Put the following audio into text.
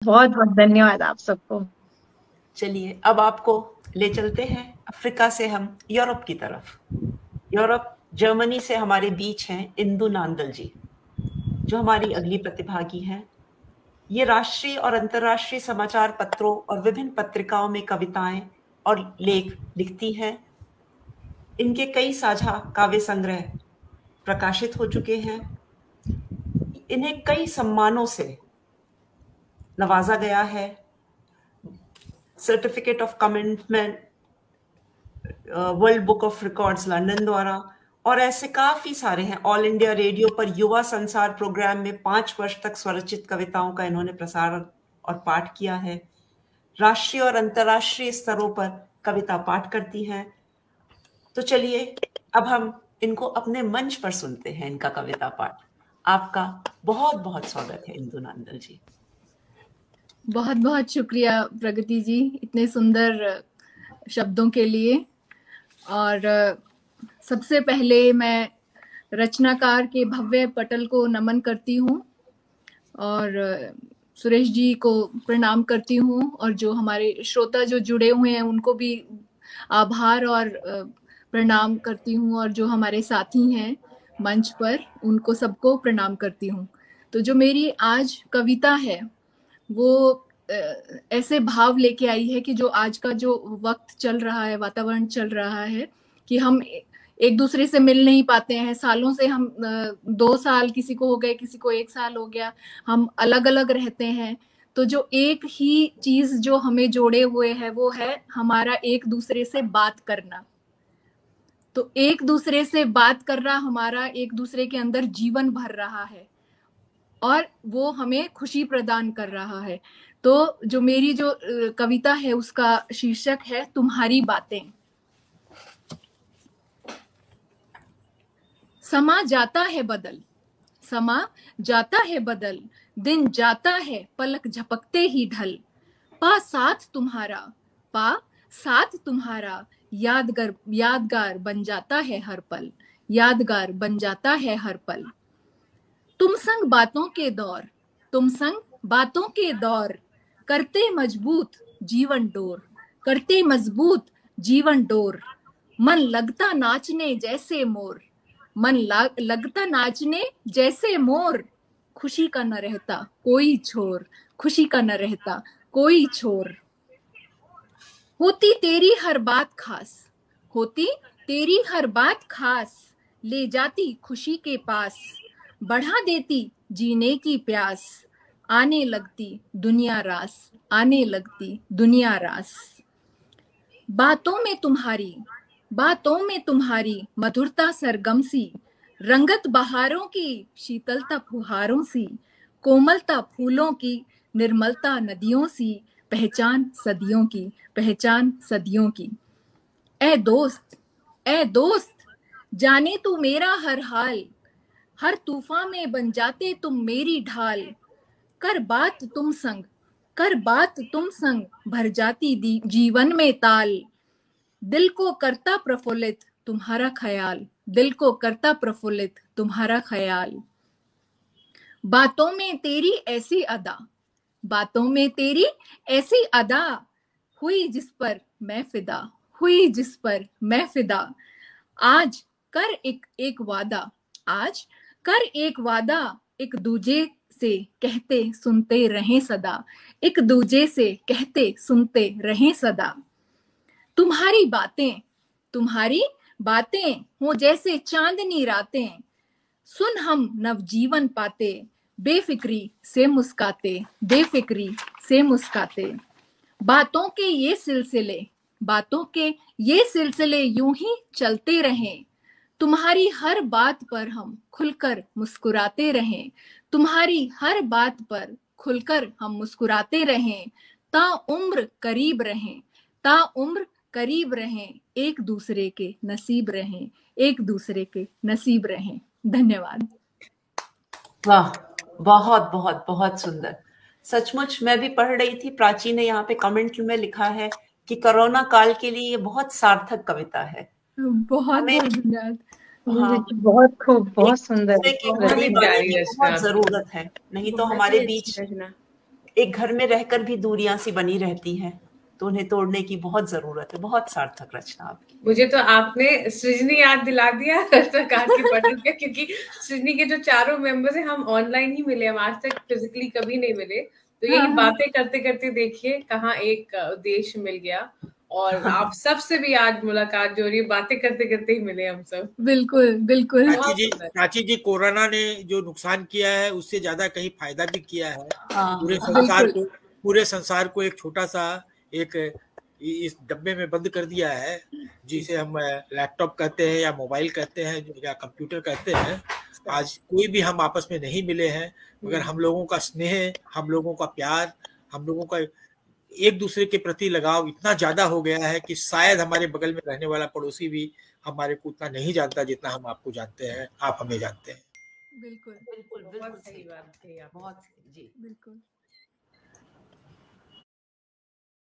बहुत बहुत धन्यवाद आप सबको। चलिए अब आपको ले चलते हैं अफ्रीका से हम यूरोप की तरफ। यूरोप, जर्मनी से हमारे बीच हैं इंदु नांदल जी, जो हमारी अगली प्रतिभागी हैं। ये राष्ट्रीय और अंतर्राष्ट्रीय समाचार पत्रों और विभिन्न पत्रिकाओं में कविताएं और लेख लिखती हैं। इनके कई साझा काव्य संग्रह प्रकाशित हो चुके हैं। इन्हें कई सम्मानों से नवाजा गया है। Certificate of commitment world book of records London द्वारा, और ऐसे काफी सारे हैं। ऑल इंडिया रेडियो पर युवा संसार प्रोग्राम में 5 वर्ष तक स्वरचित कविताओं का इन्होंने प्रसार और पाठ किया है। राष्ट्रीय और अंतर्राष्ट्रीय स्तरों पर कविता पाठ करती हैं। तो चलिए अब हम इनको अपने मंच पर सुनते हैं, इनका कविता पाठ। आपका बहुत बहुत स्वागत है इंदु नांदल जी। बहुत बहुत शुक्रिया प्रगति जी, इतने सुंदर शब्दों के लिए। और सबसे पहले मैं रचनाकार के भव्य पटल को नमन करती हूँ और सुरेश जी को प्रणाम करती हूँ, और जो हमारे श्रोता जो जुड़े हुए हैं उनको भी आभार और प्रणाम करती हूँ, और जो हमारे साथी हैं मंच पर उनको सबको प्रणाम करती हूँ। तो जो मेरी आज कविता है वो ऐसे भाव लेके आई है कि जो आज का जो वक्त चल रहा है, वातावरण चल रहा है कि हम एक दूसरे से मिल नहीं पाते हैं। सालों से हम 2 साल किसी को हो गए, किसी को 1 साल हो गया, हम अलग अलग रहते हैं। तो जो एक ही चीज जो हमें जोड़े हुए है वो है हमारा एक दूसरे से बात करना। तो एक दूसरे से बात करना हमारा एक दूसरे के अंदर जीवन भर रहा है और वो हमें खुशी प्रदान कर रहा है। तो जो मेरी जो कविता है उसका शीर्षक है तुम्हारी बातें। समा जाता है बदल, समा जाता है बदल, दिन जाता है पलक झपकते ही ढल। पा साथ तुम्हारा, पा साथ तुम्हारा, यादगार बन जाता है हर पल, यादगार बन जाता है हर पल। तुम संग बातों के दौर, तुम संग बातों के दौर, करते मजबूत जीवन डोर, करते मजबूत जीवन डोर। मन लगता नाचने जैसे मोर, मन लगता नाचने जैसे मोर। खुशी का न रहता कोई छोर, खुशी का न रहता कोई छोर। होती तेरी हर बात खास, होती तेरी हर बात खास, ले जाती खुशी के पास, बढ़ा देती जीने की प्यास। आने लगती दुनिया रास, आने लगती दुनिया रास। बातों में तुम्हारी, बातों में तुम्हारी मधुरता सरगम सी, रंगत बहारों की शीतलता फुहारों सी, कोमलता फूलों की निर्मलता नदियों सी, पहचान सदियों की, पहचान सदियों की। ए दोस्त, ए दोस्त, जाने तू मेरा हर हाल, हर तूफान में बन जाते तुम मेरी ढाल। कर बात तुम संग, कर बात तुम संग, भर जाती जीवन में ताल। दिल को करता प्रफुल्लित तुम्हारा ख्याल, दिल को करता प्रफुल्लित तुम्हारा ख्याल। बातों में तेरी ऐसी अदा, बातों में तेरी ऐसी अदा, हुई जिस पर मैं फिदा, हुई जिस पर मैं फिदा। आज कर एक वादा, आज कर एक वादा, एक दूजे से कहते सुनते रहें सदा, एक दूजे से कहते सुनते रहें सदा। तुम्हारी बातें, तुम्हारी बातें हो जैसे चांदनी रातें, सुन हम नवजीवन पाते, बेफिक्री से मुस्काते, बेफिक्री से मुस्काते। बातों के ये सिलसिले, बातों के ये सिलसिले यूं ही चलते रहें, तुम्हारी हर बात पर हम खुलकर मुस्कुराते रहें, तुम्हारी हर बात पर खुलकर हम मुस्कुराते रहें। ता उम्र करीब रहें, ता उम्र करीब रहें, एक दूसरे के नसीब रहें, एक दूसरे के नसीब रहें। धन्यवाद। वाह, बहुत बहुत बहुत सुंदर। सचमुच मैं भी पढ़ रही थी, प्राची ने यहाँ पे कमेंट में लिखा है कि कोरोना काल के लिए ये बहुत सार्थक कविता है। बहुत बहुत धन्यवाद। हाँ, बहुत खूब, बहुत सुंदर। बहुत जरूरत है, नहीं तो हमारे बीच एक घर में रहकर भी दूरियां सी बनी रहती हैं, तो उन्हें तोड़ने की बहुत जरूरत है। बहुत सार्थक रचना आपकी। मुझे तो आपने सृजनी याद दिला दिया रचनाकार की पटल पे, क्योंकि सृजनी के जो चारों मेंबर्स हैं हम ऑनलाइन ही मिले, हम आज तक फिजिकली कभी नहीं मिले। तो यही बातें करते करते देखिए कहाँ एक उद्देश्य मिल गया, और आप सबसे भी आज मुलाकात जो रही है, बातें करते करते ही मिले हम सब। बिल्कुल बिल्कुल। प्राची जी, कोरोना ने जो नुकसान किया है उससे ज्यादा कहीं फायदा भी किया है। बिल्कुल। पूरे संसार को एक छोटा सा एक इस डब्बे में बंद कर दिया है, जिसे हम लैपटॉप कहते हैं या मोबाइल कहते हैं या कंप्यूटर कहते हैं। आज कोई भी हम आपस में नहीं मिले हैं, मगर हम लोगों का स्नेह, हम लोगों का प्यार, हम लोगों का एक दूसरे के प्रति लगाव इतना ज्यादा हो गया है कि शायद हमारे बगल में रहने वाला पड़ोसी भी हमारे को उतना नहीं जानता जितना हम आपको जानते हैं, आप हमें जानते हैं। बिल्कुल बिल्कुल, बहुत सही बात कही आप। बहुत जी, बिल्कुल।